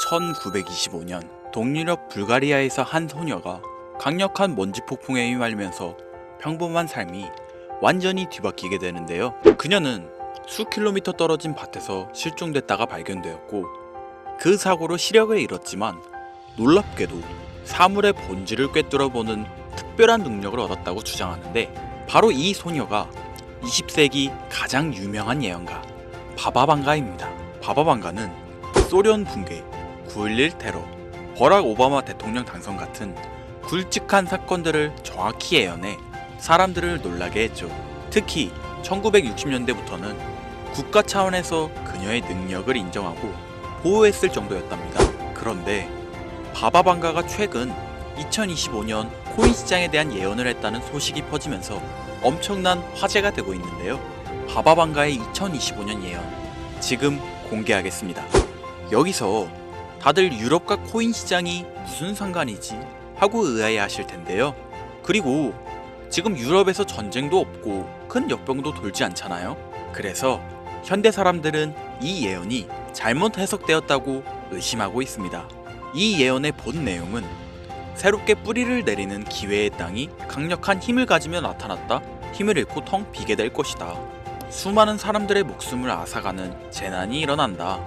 1925년 동유럽 불가리아에서 한 소녀가 강력한 먼지 폭풍에 휘말리면서 평범한 삶이 완전히 뒤바뀌게 되는데요. 그녀는 수 킬로미터 떨어진 밭에서 실종됐다가 발견되었고, 그 사고로 시력을 잃었지만 놀랍게도 사물의 본질을 꿰뚫어보는 특별한 능력을 얻었다고 주장하는데, 바로 이 소녀가 20세기 가장 유명한 예언가 바바방가입니다. 바바방가는 소련 붕괴, 9.11 테러, 버락 오바마 대통령 당선 같은 굵직한 사건들을 정확히 예언해 사람들을 놀라게 했죠. 특히 1960년대부터는 국가 차원에서 그녀의 능력을 인정하고 보호했을 정도였답니다. 그런데 바바방가가 최근 2025년 코인 시장에 대한 예언을 했다는 소식이 퍼지면서 엄청난 화제가 되고 있는데요. 바바방가의 2025년 예언, 지금 공개하겠습니다. 여기서 다들 유럽과 코인 시장이 무슨 상관이지? 하고 의아해하실 텐데요. 그리고 지금 유럽에서 전쟁도 없고 큰 역병도 돌지 않잖아요. 그래서 현대 사람들은 이 예언이 잘못 해석되었다고 의심하고 있습니다. 이 예언의 본 내용은 새롭게 뿌리를 내리는 기회의 땅이 강력한 힘을 가지며 나타났다. 힘을 잃고 텅 비게 될 것이다. 수많은 사람들의 목숨을 앗아가는 재난이 일어난다.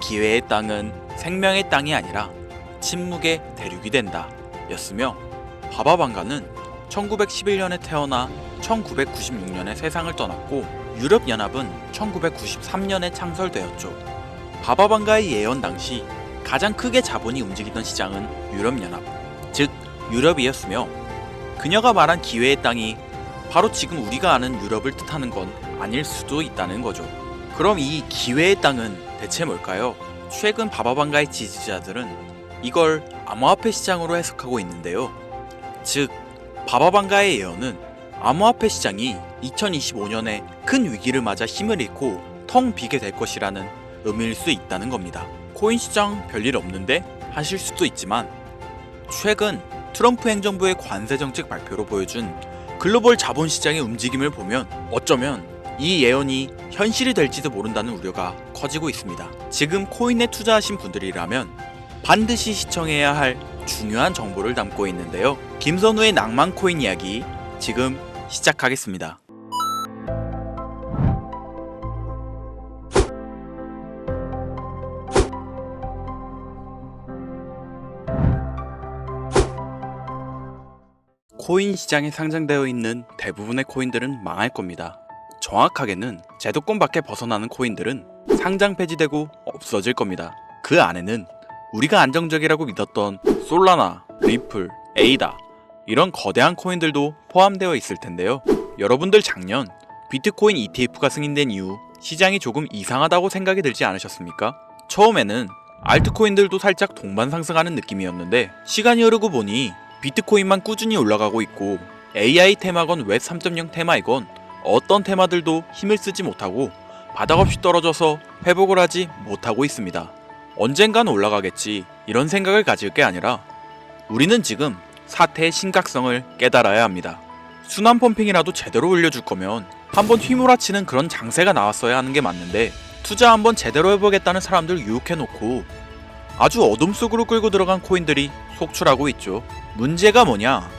기회의 땅은 생명의 땅이 아니라 침묵의 대륙이 된다 였으며, 바바방가는 1911년에 태어나 1996년에 세상을 떠났고, 유럽연합은 1993년에 창설되었죠. 바바방가의 예언 당시 가장 크게 자본이 움직이던 시장은 유럽연합, 즉 유럽이었으며, 그녀가 말한 기회의 땅이 바로 지금 우리가 아는 유럽을 뜻하는 건 아닐 수도 있다는 거죠. 그럼 이 기회의 땅은 대체 뭘까요? 최근 바바방가의 지지자들은 이걸 암호화폐 시장으로 해석하고 있는데요. 즉, 바바방가의 예언은 암호화폐 시장이 2025년에 큰 위기를 맞아 힘을 잃고 텅 비게 될 것이라는 의미일 수 있다는 겁니다. 코인 시장 별일 없는데 하실 수도 있지만, 최근 트럼프 행정부의 관세 정책 발표로 보여준 글로벌 자본 시장의 움직임을 보면 어쩌면 이 예언이 현실이 될지도 모른다는 우려가 커지고 있습니다. 지금 코인에 투자하신 분들이라면 반드시 시청해야 할 중요한 정보를 담고 있는데요. 김선우의 낭만 코인 이야기 지금 시작하겠습니다. 코인 시장에 상장되어 있는 대부분의 코인들은 망할 겁니다. 정확하게는 제도권 밖에 벗어나는 코인들은 상장 폐지되고 없어질 겁니다. 그 안에는 우리가 안정적이라고 믿었던 솔라나, 리플, 에이다 이런 거대한 코인들도 포함되어 있을 텐데요. 여러분들 작년 비트코인 ETF가 승인된 이후 시장이 조금 이상하다고 생각이 들지 않으셨습니까? 처음에는 알트코인들도 살짝 동반 상승하는 느낌이었는데, 시간이 흐르고 보니 비트코인만 꾸준히 올라가고 있고, AI 테마건 웹 3.0 테마이건 어떤 테마들도 힘을 쓰지 못하고 바닥 없이 떨어져서 회복을 하지 못하고 있습니다. 언젠간 올라가겠지 이런 생각을 가질 게 아니라, 우리는 지금 사태의 심각성을 깨달아야 합니다. 순환 펌핑이라도 제대로 올려줄 거면 한번 휘몰아치는 그런 장세가 나왔어야 하는 게 맞는데, 투자 한번 제대로 해보겠다는 사람들 유혹해놓고 아주 어둠 속으로 끌고 들어간 코인들이 속출하고 있죠. 문제가 뭐냐?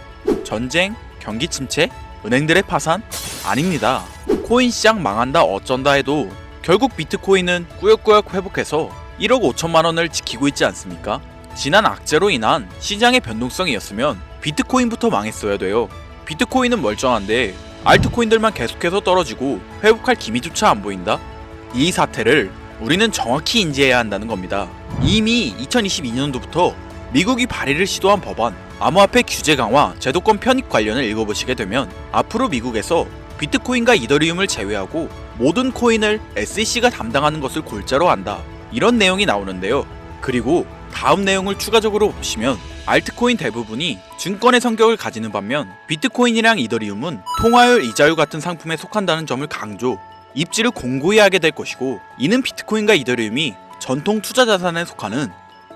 전쟁? 경기 침체? 은행들의 파산? 아닙니다. 코인 시장 망한다 어쩐다 해도 결국 비트코인은 꾸역꾸역 회복해서 1억 5천만 원을 지키고 있지 않습니까? 지난 악재로 인한 시장의 변동성이었으면 비트코인부터 망했어야 돼요. 비트코인은 멀쩡한데 알트코인들만 계속해서 떨어지고 회복할 기미조차 안 보인다? 이 사태를 우리는 정확히 인지해야 한다는 겁니다. 이미 2022년도부터 미국이 발의를 시도한 법안, 암호화폐 규제 강화, 제도권 편입 관련을 읽어보시게 되면 앞으로 미국에서 비트코인과 이더리움을 제외하고 모든 코인을 SEC가 담당하는 것을 골자로 한다, 이런 내용이 나오는데요. 그리고 다음 내용을 추가적으로 보시면 알트코인 대부분이 증권의 성격을 가지는 반면 비트코인이랑 이더리움은 통화율, 이자율 같은 상품에 속한다는 점을 강조, 입지를 공고히 하게 될 것이고, 이는 비트코인과 이더리움이 전통 투자 자산에 속하는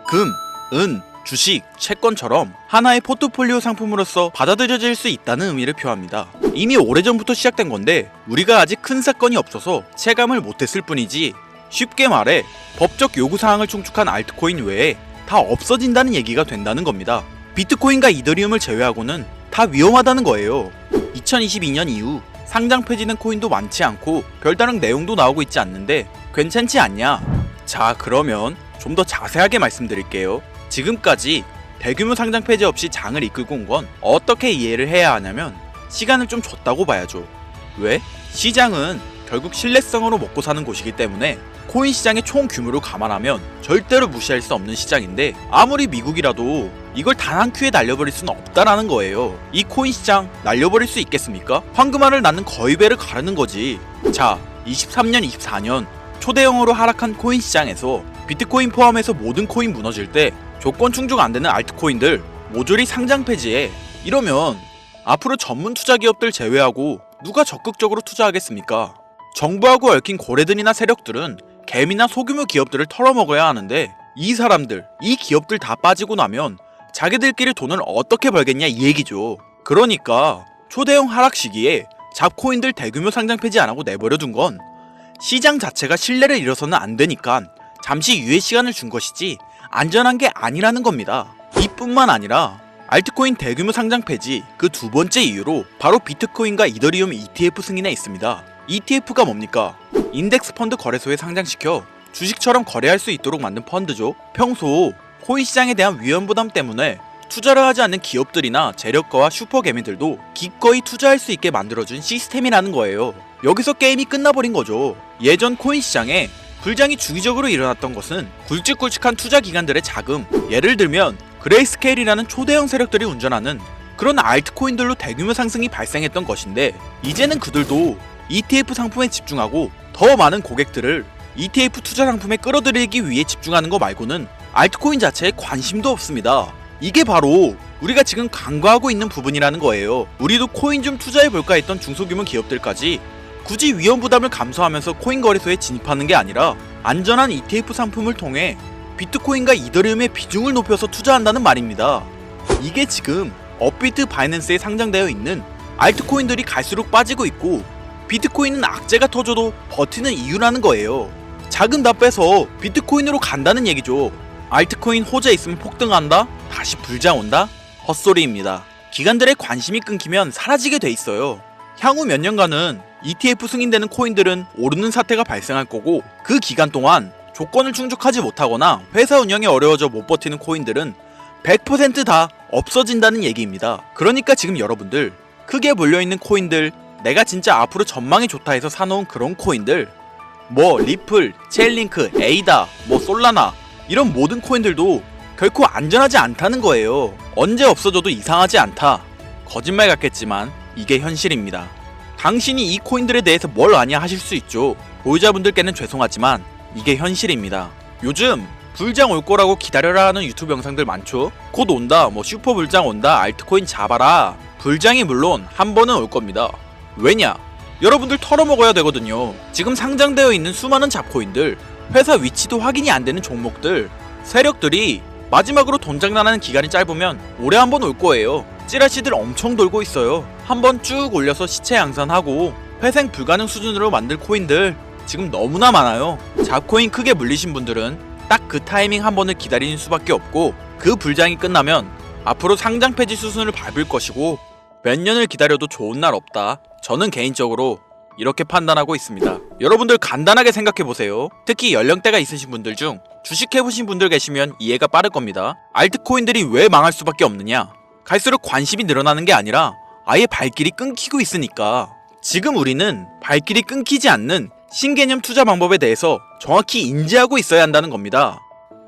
금, 은, 주식, 채권처럼 하나의 포트폴리오 상품으로서 받아들여질 수 있다는 의미를 표합니다. 이미 오래전부터 시작된 건데 우리가 아직 큰 사건이 없어서 체감을 못했을 뿐이지, 쉽게 말해 법적 요구사항을 충족한 알트코인 외에 다 없어진다는 얘기가 된다는 겁니다. 비트코인과 이더리움을 제외하고는 다 위험하다는 거예요. 2022년 이후 상장 폐지된 코인도 많지 않고 별다른 내용도 나오고 있지 않는데 괜찮지 않냐? 자, 그러면 좀 더 자세하게 말씀드릴게요. 지금까지 대규모 상장 폐지 없이 장을 이끌고 온 건 어떻게 이해를 해야 하냐면 시간을 좀 줬다고 봐야죠. 왜? 시장은 결국 신뢰성으로 먹고 사는 곳이기 때문에 코인 시장의 총 규모를 감안하면 절대로 무시할 수 없는 시장인데 아무리 미국이라도 이걸 단 한 큐에 날려버릴 수는 없다라는 거예요. 이 코인 시장 날려버릴 수 있겠습니까? 황금알을 낳는 거위배를 가르는 거지. 자, 23년, 24년 초대형으로 하락한 코인 시장에서 비트코인 포함해서 모든 코인 무너질 때 조건 충족 안 되는 알트코인들 모조리 상장 폐지해. 이러면 앞으로 전문 투자 기업들 제외하고 누가 적극적으로 투자하겠습니까? 정부하고 얽힌 고래들이나 세력들은 개미나 소규모 기업들을 털어먹어야 하는데 이 사람들, 이 기업들 다 빠지고 나면 자기들끼리 돈을 어떻게 벌겠냐 이 얘기죠. 그러니까 초대형 하락 시기에 잡코인들 대규모 상장 폐지 안 하고 내버려둔 건 시장 자체가 신뢰를 잃어서는 안 되니까 잠시 유예 시간을 준 것이지 안전한 게 아니라는 겁니다. 이뿐만 아니라 알트코인 대규모 상장 폐지 그 두 번째 이유로 바로 비트코인과 이더리움 ETF 승인에 있습니다. ETF가 뭡니까? 인덱스 펀드 거래소에 상장시켜 주식처럼 거래할 수 있도록 만든 펀드죠. 평소 코인 시장에 대한 위험 부담 때문에 투자를 하지 않는 기업들이나 재력가와 슈퍼 개미들도 기꺼이 투자할 수 있게 만들어준 시스템이라는 거예요. 여기서 게임이 끝나버린 거죠. 예전 코인 시장에 불장이 주기적으로 일어났던 것은 굵직굵직한 투자 기관들의 자금, 예를 들면 그레이스케일이라는 초대형 세력들이 운전하는 그런 알트코인들로 대규모 상승이 발생했던 것인데 이제는 그들도 ETF 상품에 집중하고 더 많은 고객들을 ETF 투자 상품에 끌어들이기 위해 집중하는 거 말고는 알트코인 자체에 관심도 없습니다. 이게 바로 우리가 지금 간과하고 있는 부분이라는 거예요. 우리도 코인 좀 투자해볼까 했던 중소규모 기업들까지 굳이 위험 부담을 감수하면서 코인 거래소에 진입하는 게 아니라 안전한 ETF 상품을 통해 비트코인과 이더리움의 비중을 높여서 투자한다는 말입니다. 이게 지금 업비트 바이낸스에 상장되어 있는 알트코인들이 갈수록 빠지고 있고 비트코인은 악재가 터져도 버티는 이유라는 거예요. 자금 다 빼서 비트코인으로 간다는 얘기죠. 알트코인 호재 있으면 폭등한다? 다시 불장 온다? 헛소리입니다. 기관들의 관심이 끊기면 사라지게 돼 있어요. 향후 몇 년간은 ETF 승인되는 코인들은 오르는 사태가 발생할 거고 그 기간 동안 조건을 충족하지 못하거나 회사 운영이 어려워져 못 버티는 코인들은 100%다 없어진다는 얘기입니다. 그러니까 지금 여러분들 크게 몰려있는 코인들, 내가 진짜 앞으로 전망이 좋다 해서 사놓은 그런 코인들, 뭐 리플, 체인링크, 에이다, 뭐 솔라나 이런 모든 코인들도 결코 안전하지 않다는 거예요. 언제 없어져도 이상하지 않다. 거짓말 같겠지만 이게 현실입니다. 당신이 이 코인들에 대해서 뭘 아냐 하실 수 있죠. 보유자분들께는 죄송하지만 이게 현실입니다. 요즘 불장 올 거라고 기다려라 하는 유튜브 영상들 많죠. 곧 온다, 뭐 슈퍼 불장 온다, 알트코인 잡아라. 불장이 물론 한 번은 올 겁니다. 왜냐? 여러분들 털어먹어야 되거든요. 지금 상장되어 있는 수많은 잡코인들, 회사 위치도 확인이 안 되는 종목들, 세력들이 마지막으로 돈 장난하는 기간이 짧으면 올해 한 번 올 거예요. 찌라시들 엄청 돌고 있어요. 한번 쭉 올려서 시체 양산하고 회생 불가능 수준으로 만들 코인들 지금 너무나 많아요. 잡코인 크게 물리신 분들은 딱 그 타이밍 한 번을 기다리는 수밖에 없고 그 불장이 끝나면 앞으로 상장 폐지 수순을 밟을 것이고 몇 년을 기다려도 좋은 날 없다. 저는 개인적으로 이렇게 판단하고 있습니다. 여러분들 간단하게 생각해보세요. 특히 연령대가 있으신 분들 중 주식해보신 분들 계시면 이해가 빠를 겁니다. 알트코인들이 왜 망할 수밖에 없느냐? 갈수록 관심이 늘어나는 게 아니라 아예 발길이 끊기고 있으니까. 지금 우리는 발길이 끊기지 않는 신개념 투자 방법에 대해서 정확히 인지하고 있어야 한다는 겁니다.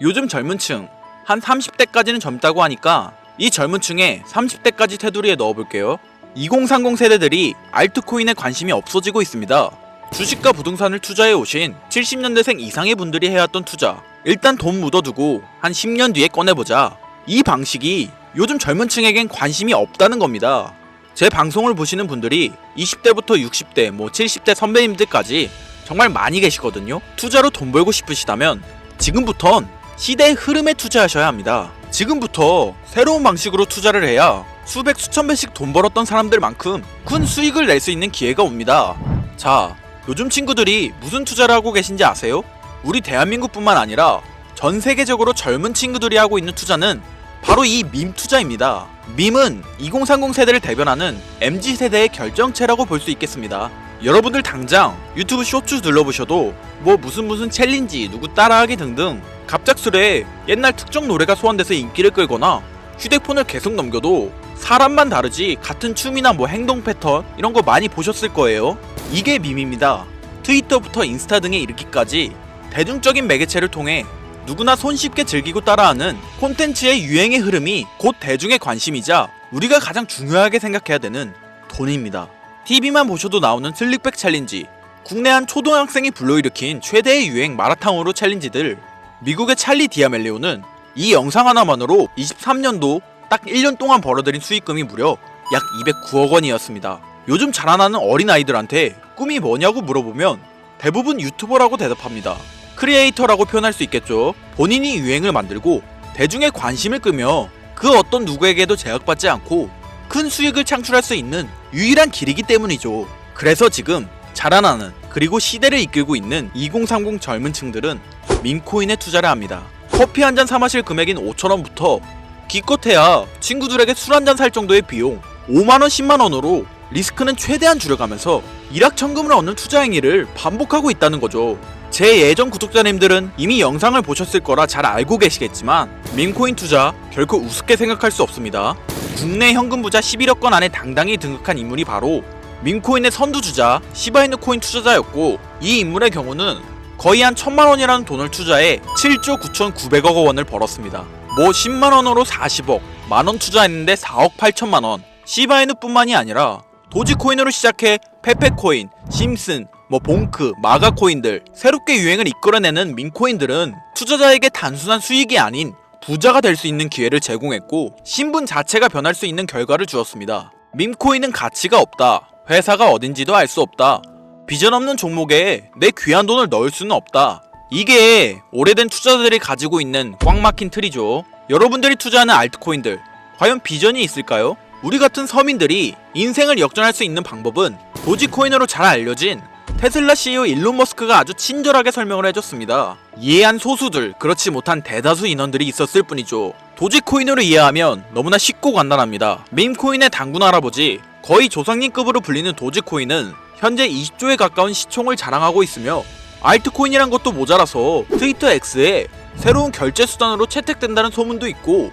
요즘 젊은 층, 한 30대까지는 젊다고 하니까 이 젊은 층에 30대까지 테두리에 넣어볼게요. 2030 세대들이 알트코인에 관심이 없어지고 있습니다. 주식과 부동산을 투자해 오신 70년대생 이상의 분들이 해왔던 투자, 일단 돈 묻어두고 한 10년 뒤에 꺼내보자. 이 방식이 요즘 젊은 층에겐 관심이 없다는 겁니다. 제 방송을 보시는 분들이 20대부터 60대, 뭐 70대 선배님들까지 정말 많이 계시거든요. 투자로 돈 벌고 싶으시다면 지금부턴 시대의 흐름에 투자하셔야 합니다. 지금부터 새로운 방식으로 투자를 해야 수백 수천 배씩 돈 벌었던 사람들만큼 큰 수익을 낼 수 있는 기회가 옵니다. 자, 요즘 친구들이 무슨 투자를 하고 계신지 아세요? 우리 대한민국뿐만 아니라 전 세계적으로 젊은 친구들이 하고 있는 투자는 바로 이 밈 투자입니다. 밈은 2030 세대를 대변하는 MZ세대의 결정체라고 볼 수 있겠습니다. 여러분들 당장 유튜브 쇼츠 둘러보셔도 뭐 무슨 챌린지, 누구 따라하기 등등 갑작스레 옛날 특정 노래가 소환돼서 인기를 끌거나 휴대폰을 계속 넘겨도 사람만 다르지 같은 춤이나 뭐 행동 패턴 이런 거 많이 보셨을 거예요. 이게 밈입니다. 트위터부터 인스타 등에 이르기까지 대중적인 매개체를 통해 누구나 손쉽게 즐기고 따라하는 콘텐츠의 유행의 흐름이 곧 대중의 관심이자 우리가 가장 중요하게 생각해야 되는 돈입니다. TV만 보셔도 나오는 슬릭백 챌린지, 국내 한 초등학생이 불러일으킨 최대의 유행 마라탕으로 챌린지들, 미국의 찰리 디아멜리오는 이 영상 하나만으로 23년도 딱 1년 동안 벌어들인 수익금이 무려 약 209억 원이었습니다. 요즘 자라나는 어린아이들한테 꿈이 뭐냐고 물어보면 대부분 유튜버라고 대답합니다. 크리에이터라고 표현할 수 있겠죠. 본인이 유행을 만들고 대중의 관심을 끄며 그 어떤 누구에게도 제약받지 않고 큰 수익을 창출할 수 있는 유일한 길이기 때문이죠. 그래서 지금 자라나는 그리고 시대를 이끌고 있는 2030 젊은 층들은 밈코인에 투자를 합니다. 커피 한 잔 사 마실 금액인 5,000원부터 기껏해야 친구들에게 술 한 잔 살 정도의 비용 5만원 10만원으로 리스크는 최대한 줄여가면서 일확천금을 얻는 투자 행위를 반복하고 있다는 거죠. 제 예전 구독자님들은 이미 영상을 보셨을 거라 잘 알고 계시겠지만 밈코인 투자 결코 우습게 생각할 수 없습니다. 국내 현금 부자 11억 건 안에 당당히 등극한 인물이 바로 밈코인의 선두주자 시바이누 코인 투자자였고, 이 인물의 경우는 거의 한 1000만원이라는 돈을 투자해 7조 9,900억 원을 벌었습니다. 뭐 10만원으로 40억, 만원 투자했는데 4억 8천만원. 시바이누뿐만이 아니라 도지코인으로 시작해 페페코인, 심슨, 봉크, 마가 코인들 새롭게 유행을 이끌어내는 밈코인들은 투자자에게 단순한 수익이 아닌 부자가 될 수 있는 기회를 제공했고 신분 자체가 변할 수 있는 결과를 주었습니다. 밈코인은 가치가 없다. 회사가 어딘지도 알 수 없다. 비전 없는 종목에 내 귀한 돈을 넣을 수는 없다. 이게 오래된 투자자들이 가지고 있는 꽉 막힌 틀이죠. 여러분들이 투자하는 알트코인들 과연 비전이 있을까요? 우리 같은 서민들이 인생을 역전할 수 있는 방법은 도지코인으로 잘 알려진 테슬라 CEO 일론 머스크가 아주 친절하게 설명을 해줬습니다. 이해한 소수들, 그렇지 못한 대다수 인원들이 있었을 뿐이죠. 도지코인으로 이해하면 너무나 쉽고 간단합니다. 밈코인의 당군 할아버지, 거의 조상님급으로 불리는 도지코인은 현재 20조에 가까운 시총을 자랑하고 있으며 알트코인이란 것도 모자라서 트위터 X에 새로운 결제 수단으로 채택된다는 소문도 있고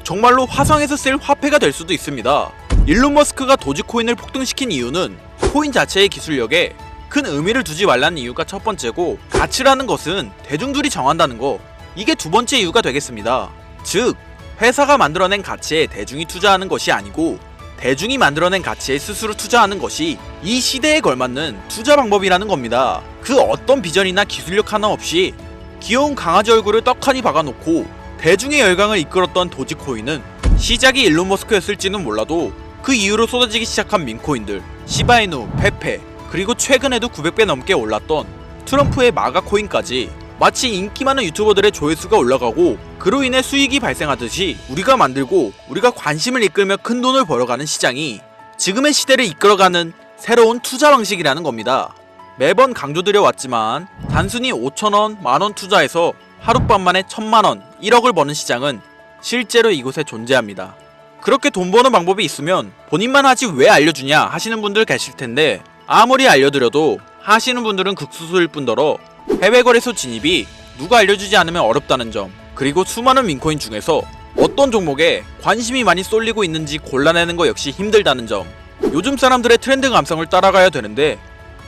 정말로 화성에서 쓸 화폐가 될 수도 있습니다. 일론 머스크가 도지코인을 폭등시킨 이유는 코인 자체의 기술력에 큰 의미를 두지 말라는 이유가 첫 번째고, 가치라는 것은 대중들이 정한다는 거, 이게 두 번째 이유가 되겠습니다. 즉 회사가 만들어낸 가치에 대중이 투자하는 것이 아니고 대중이 만들어낸 가치에 스스로 투자하는 것이 이 시대에 걸맞는 투자 방법이라는 겁니다. 그 어떤 비전이나 기술력 하나 없이 귀여운 강아지 얼굴을 떡하니 박아놓고 대중의 열광을 이끌었던 도지코인은 시작이 일론 머스크였을지는 몰라도 그 이후로 쏟아지기 시작한 밈코인들, 시바이누, 페페, 그리고 최근에도 900배 넘게 올랐던 트럼프의 마가 코인까지 마치 인기 많은 유튜버들의 조회수가 올라가고 그로 인해 수익이 발생하듯이 우리가 만들고 우리가 관심을 이끌며 큰 돈을 벌어가는 시장이 지금의 시대를 이끌어가는 새로운 투자 방식이라는 겁니다. 매번 강조드려 왔지만 단순히 5천원, 만원 투자해서 하룻밤 만에 1000만원, 1억을 버는 시장은 실제로 이곳에 존재합니다. 그렇게 돈 버는 방법이 있으면 본인만 하지 왜 알려주냐 하시는 분들 계실 텐데, 아무리 알려드려도 하시는 분들은 극소수일 뿐더러 해외 거래소 진입이 누가 알려주지 않으면 어렵다는 점, 그리고 수많은 밈코인 중에서 어떤 종목에 관심이 많이 쏠리고 있는지 골라내는 거 역시 힘들다는 점, 요즘 사람들의 트렌드 감성을 따라가야 되는데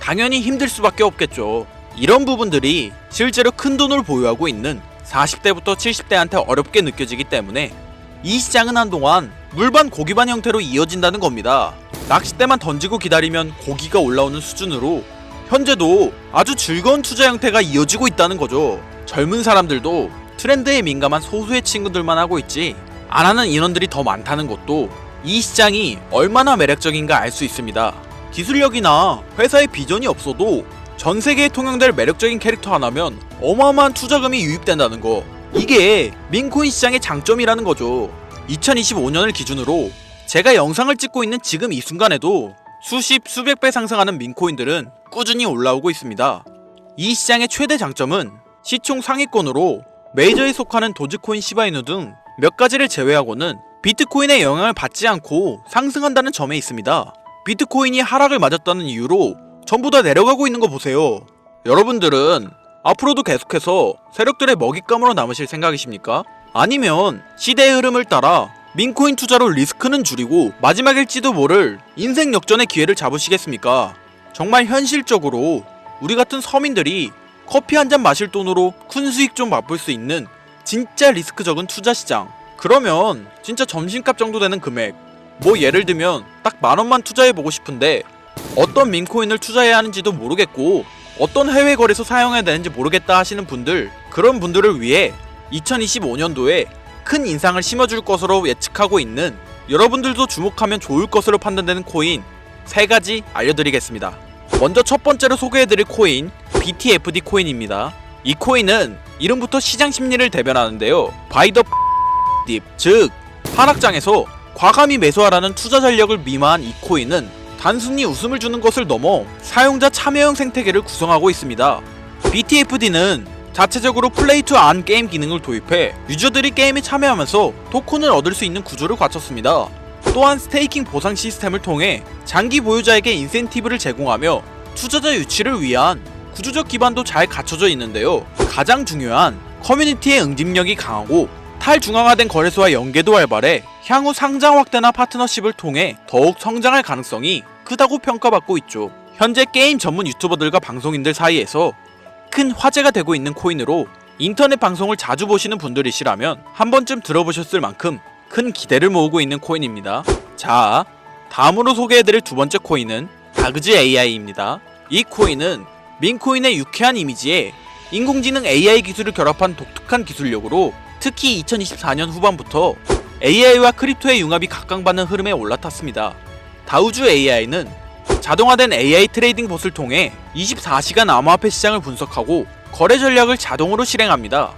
당연히 힘들 수밖에 없겠죠. 이런 부분들이 실제로 큰 돈을 보유하고 있는 40대부터 70대한테 어렵게 느껴지기 때문에 이 시장은 한동안 물반 고기반 형태로 이어진다는 겁니다. 낚싯대만 던지고 기다리면 고기가 올라오는 수준으로 현재도 아주 즐거운 투자 형태가 이어지고 있다는 거죠. 젊은 사람들도 트렌드에 민감한 소수의 친구들만 하고 있지 안 하는 인원들이 더 많다는 것도 이 시장이 얼마나 매력적인가 알 수 있습니다. 기술력이나 회사의 비전이 없어도 전 세계에 통용될 매력적인 캐릭터 하나면 어마어마한 투자금이 유입된다는 거, 이게 밈코인 시장의 장점이라는 거죠. 2025년을 기준으로 제가 영상을 찍고 있는 지금 이 순간에도 수십 수백 배 상승하는 밈코인들은 꾸준히 올라오고 있습니다. 이 시장의 최대 장점은 시총 상위권으로 메이저에 속하는 도지코인, 시바이누 등 몇 가지를 제외하고는 비트코인의 영향을 받지 않고 상승한다는 점에 있습니다. 비트코인이 하락을 맞았다는 이유로 전부 다 내려가고 있는 거 보세요. 여러분들은 앞으로도 계속해서 세력들의 먹잇감으로 남으실 생각이십니까? 아니면 시대의 흐름을 따라 민코인 투자로 리스크는 줄이고 마지막일지도 모를 인생 역전의 기회를 잡으시겠습니까? 정말 현실적으로 우리 같은 서민들이 커피 한 잔 마실 돈으로 큰 수익 좀 맛볼 수 있는 진짜 리스크 적은 투자 시장. 그러면 진짜 점심값 정도 되는 금액, 뭐 예를 들면 딱 10,000원만 투자해보고 싶은데 어떤 민코인을 투자해야 하는지도 모르겠고 어떤 해외 거래소 사용해야 되는지 모르겠다 하시는 분들, 그런 분들을 위해 2025년도에 큰 인상을 심어줄 것으로 예측하고 있는, 여러분들도 주목하면 좋을 것으로 판단되는 코인 3가지 알려드리겠습니다. 먼저 첫 번째로 소개해드릴 코인 BTFD 코인입니다. 이 코인은 이름부터 시장 심리를 대변하는데요. 바이 더 딥, 즉 하락장에서 과감히 매수하라는 투자 전략을 미마한 이 코인은 단순히 웃음을 주는 것을 넘어 사용자 참여형 생태계를 구성하고 있습니다. BTFD는 자체적으로 플레이 투 안 게임 기능을 도입해 유저들이 게임에 참여하면서 토큰을 얻을 수 있는 구조를 갖췄습니다. 또한 스테이킹 보상 시스템을 통해 장기 보유자에게 인센티브를 제공하며 투자자 유치를 위한 구조적 기반도 잘 갖춰져 있는데요. 가장 중요한 커뮤니티의 응집력이 강하고 탈중앙화된 거래소와 연계도 활발해 향후 상장 확대나 파트너십을 통해 더욱 성장할 가능성이 크다고 평가받고 있죠. 현재 게임 전문 유튜버들과 방송인들 사이에서 큰 화제가 되고 있는 코인으로 인터넷 방송을 자주 보시는 분들이시라면 한 번쯤 들어보셨을 만큼 큰 기대를 모으고 있는 코인입니다. 자, 다음으로 소개해드릴 두 번째 코인은 다그즈 AI입니다. 이 코인은 민코인의 유쾌한 이미지에 인공지능 AI 기술을 결합한 독특한 기술력으로 특히 2024년 후반부터 AI와 크립토의 융합이 각광받는 흐름에 올라탔습니다. 다우주 AI는 자동화된 AI 트레이딩 봇을 통해 24시간 암호화폐 시장을 분석하고 거래 전략을 자동으로 실행합니다.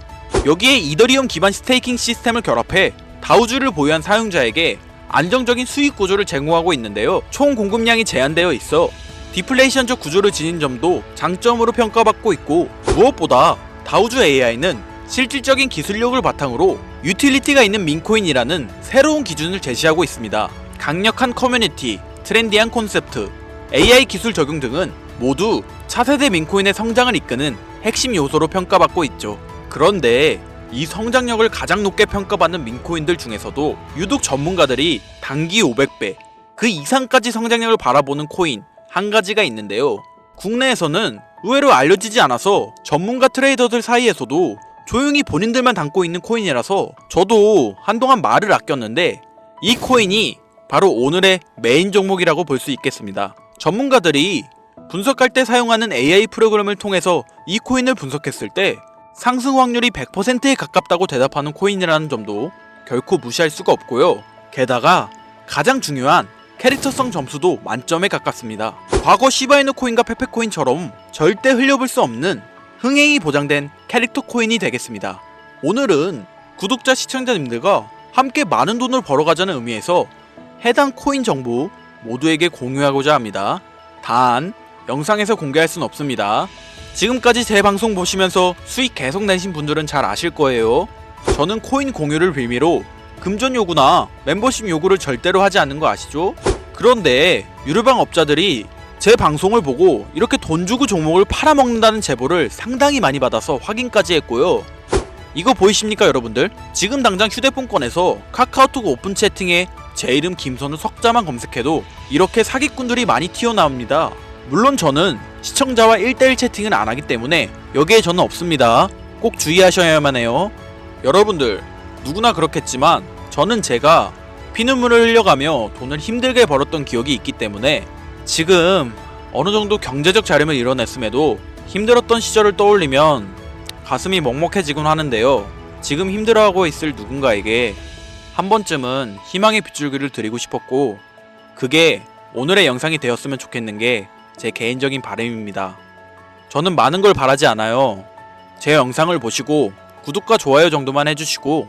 여기에 이더리움 기반 스테이킹 시스템을 결합해 다우주를 보유한 사용자에게 안정적인 수익 구조를 제공하고 있는데요. 총 공급량이 제한되어 있어 디플레이션적 구조를 지닌 점도 장점으로 평가받고 있고, 무엇보다 다우주 AI는 실질적인 기술력을 바탕으로 유틸리티가 있는 민코인이라는 새로운 기준을 제시하고 있습니다. 강력한 커뮤니티, 트렌디한 콘셉트, AI 기술 적용 등은 모두 차세대 민코인의 성장을 이끄는 핵심 요소로 평가받고 있죠. 그런데 이 성장력을 가장 높게 평가받는 민코인들 중에서도 유독 전문가들이 단기 500배, 그 이상까지 성장력을 바라보는 코인 한 가지가 있는데요. 국내에서는 의외로 알려지지 않아서 전문가 트레이더들 사이에서도 조용히 본인들만 담고 있는 코인이라서 저도 한동안 말을 아꼈는데, 이 코인이 바로 오늘의 메인 종목이라고 볼 수 있겠습니다. 전문가들이 분석할 때 사용하는 AI 프로그램을 통해서 이 코인을 분석했을 때 상승 확률이 100%에 가깝다고 대답하는 코인이라는 점도 결코 무시할 수가 없고요. 게다가 가장 중요한 캐릭터성 점수도 만점에 가깝습니다. 과거 시바이누 코인과 페페코인처럼 절대 흘려볼 수 없는 흥행이 보장된 캐릭터 코인이 되겠습니다. 오늘은 구독자 시청자님들과 함께 많은 돈을 벌어가자는 의미에서 해당 코인 정보 모두에게 공유하고자 합니다. 단 영상에서 공개할 순 없습니다. 지금까지 제 방송 보시면서 수익 계속 내신 분들은 잘 아실 거예요. 저는 코인 공유를 빌미로 금전 요구나 멤버십 요구를 절대로 하지 않는 거 아시죠? 그런데 유료방 업자들이 제 방송을 보고 이렇게 돈 주고 종목을 팔아먹는다는 제보를 상당히 많이 받아서 확인까지 했고요. 이거 보이십니까 여러분들? 지금 당장 휴대폰 꺼내서 카카오톡 오픈 채팅에 제 이름 김선우 석자만 검색해도 이렇게 사기꾼들이 많이 튀어나옵니다. 물론 저는 시청자와 1대1 채팅을 안 하기 때문에 여기에 저는 없습니다. 꼭 주의하셔야만 해요. 여러분들 누구나 그렇겠지만 저는 제가 피눈물을 흘려가며 돈을 힘들게 벌었던 기억이 있기 때문에 지금 어느정도 경제적 자립을 이뤄냈음에도 힘들었던 시절을 떠올리면 가슴이 먹먹해지곤 하는데요. 지금 힘들어하고 있을 누군가에게 한 번쯤은 희망의 빗줄기를 드리고 싶었고, 그게 오늘의 영상이 되었으면 좋겠는 게 제 개인적인 바람입니다. 저는 많은 걸 바라지 않아요. 제 영상을 보시고 구독과 좋아요 정도만 해주시고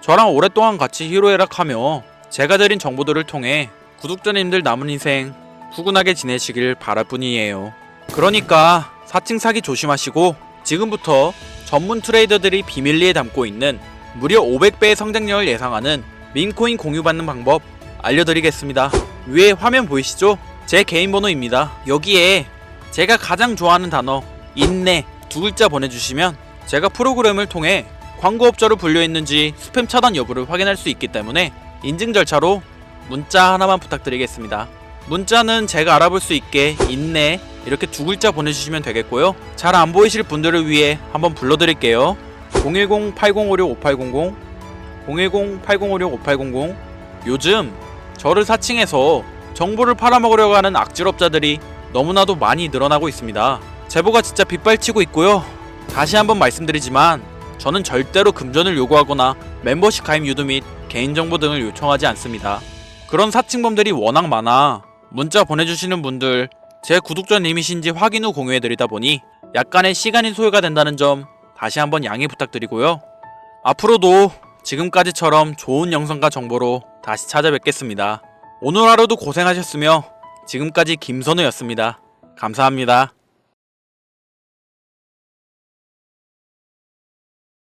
저랑 오랫동안 같이 희로애락하며 제가 드린 정보들을 통해 구독자님들 남은 인생 후끈하게 지내시길 바랄 뿐이에요. 그러니까 사칭 사기 조심하시고 지금부터 전문 트레이더들이 비밀리에 담고 있는 무려 500배의 성장력을 예상하는 민코인 공유받는 방법 알려드리겠습니다. 위에 화면 보이시죠? 제 개인 번호입니다. 여기에 제가 가장 좋아하는 단어 인내 두 글자 보내주시면 제가 프로그램을 통해 광고업자로 분류했는지 스팸 차단 여부를 확인할 수 있기 때문에 인증 절차로 문자 하나만 부탁드리겠습니다. 문자는 제가 알아볼 수 있게 인내 이렇게 두 글자 보내주시면 되겠고요. 잘 안 보이실 분들을 위해 한번 불러드릴게요. 010-8056-5800 010-8056-5800 요즘 저를 사칭해서 정보를 팔아먹으려고 하는 악질업자들이 너무나도 많이 늘어나고 있습니다. 제보가 진짜 빗발치고 있고요. 다시 한번 말씀드리지만 저는 절대로 금전을 요구하거나 멤버십 가입 유도 및 개인정보 등을 요청하지 않습니다. 그런 사칭범들이 워낙 많아 문자 보내주시는 분들 제 구독자님이신지 확인 후 공유해드리다 보니 약간의 시간이 소요가 된다는 점 다시 한번 양해 부탁드리고요. 앞으로도 지금까지처럼 좋은 영상과 정보로 다시 찾아뵙겠습니다. 오늘 하루도 고생하셨으며 지금까지 김선우였습니다. 감사합니다.